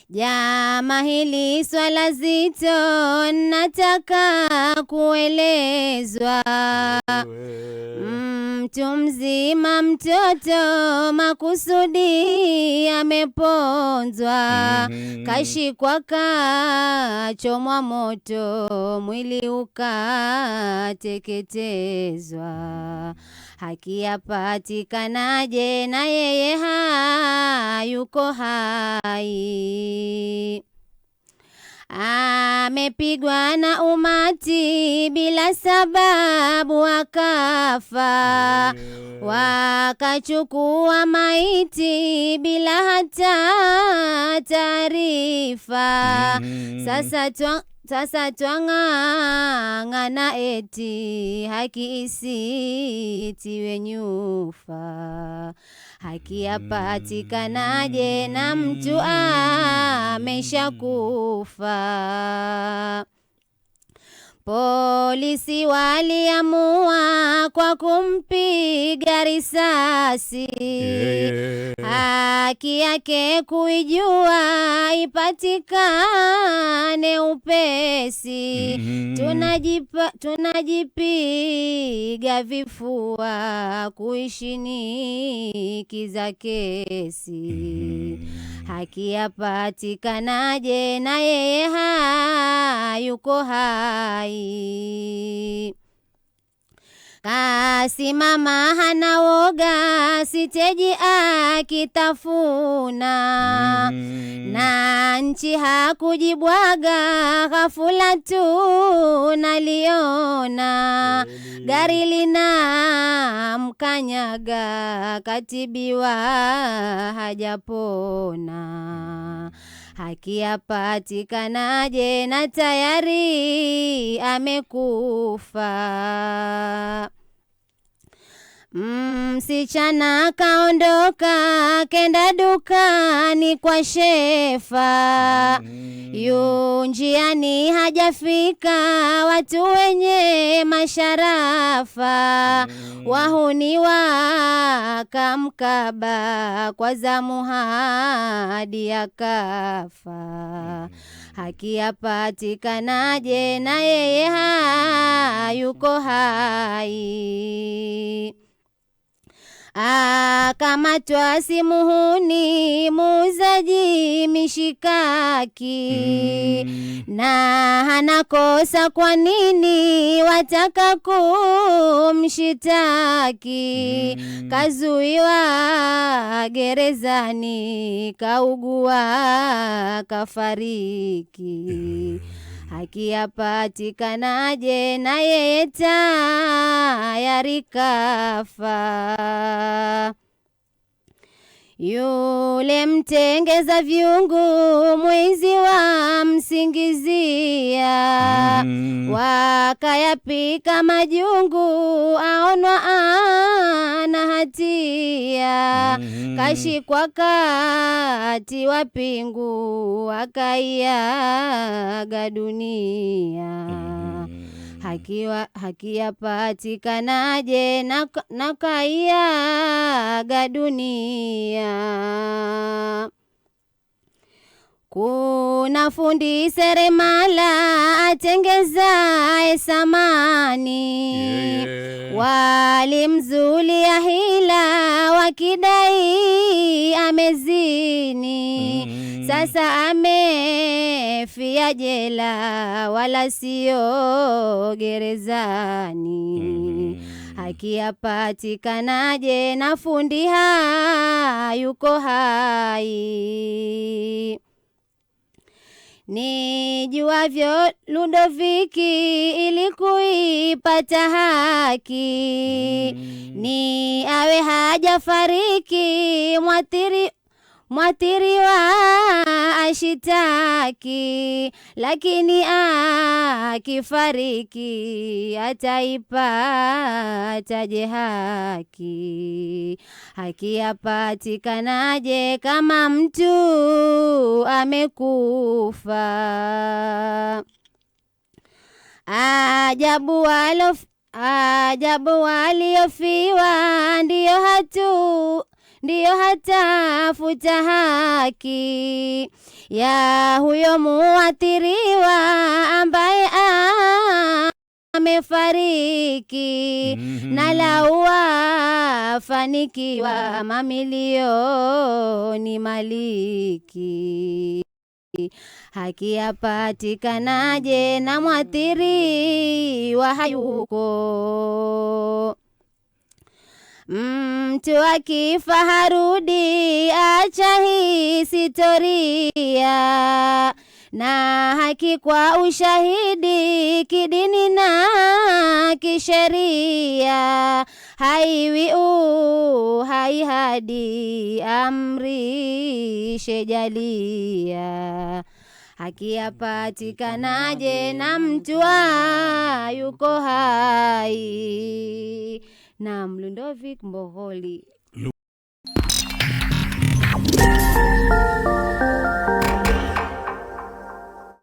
Jama hili swala zito nataka kuelezwa. Mtu mzima mtoto makusudi ameponzwa. Kashikwa kachomwa moto mwili ukateketezwa. Haki yapatikanaje na yeye hayuko hai? Amepigwa na umati bila sababu akafa. Wakachukua maiti bila hata taarifa. Sasa twang'ang'ana eti haki isitiwe nyufa. Haki yapatikanaje na mtu ameshakufa? Polisi waliamua kwa kumpiga risasi. Haki yake kuijua ipatikane upesi. Tunajipiga vifua kuishinikiza kesi. Haki yapatikanaje na yeye hayuko hai? Kasimama hana woga siteji akitafuna. Na nchi hakujibwaga ghafula tu naliona. Gari lina mkanyaga katibiwa hajapona. Haki yapatikanaje na tayari amekufa? Msichana kaondoka kenda dukani kwa shefa. Yu njiani hajafika watu wenye masharafa. Wahuni wakamkaba kwa zamu hadi akafa. Haki yapatikanaje na yeye hayuko hai? Akamatwa si muhuni muuzaji mishikaki. Na hana kosa kwa nini wataka kumshitaki? Kazuiwa gerezani kaugua kafariki. Haki yapatikanaje na yeye tayari kafa? Yule mtengeza vyungu mwizi wa msingizia. Wakayapika majungu aonwa ana hatia. Kashikwa kati wapingu akaiaga dunia. Haki yapatikanaje na kaiaga dunia? Kuna fundi seremala atengezae samani. Walimzulia hila wakidai amezini. Sasa amefia jela wala sio gerezani. Haki yapatikanaje na fundi hayuko hai? Nijuavyo Ludoviki ili kuipata haki. Ni awe hajafariki mwathiriwa ashitaki. Lakini akifariki ataipataje haki? Haki yapatikanaje kama mtu amekufa? Ajabu waliofiwa ndiyo hatafuta haki ya huyo muathiriwa ambaye amefariki. Na lau wafanikiwa mamilioni maliki, haki yapatikanaje na mwathiriwa hayuko? Mtu akifa harudi, acha hii historia, na haki kwa ushahidi kidini na kisheria, haiwi uhai hadi amrishe jalia. Haki yapatikanaje na mtu yuko hai? Naam, Ludovic Mbogholi.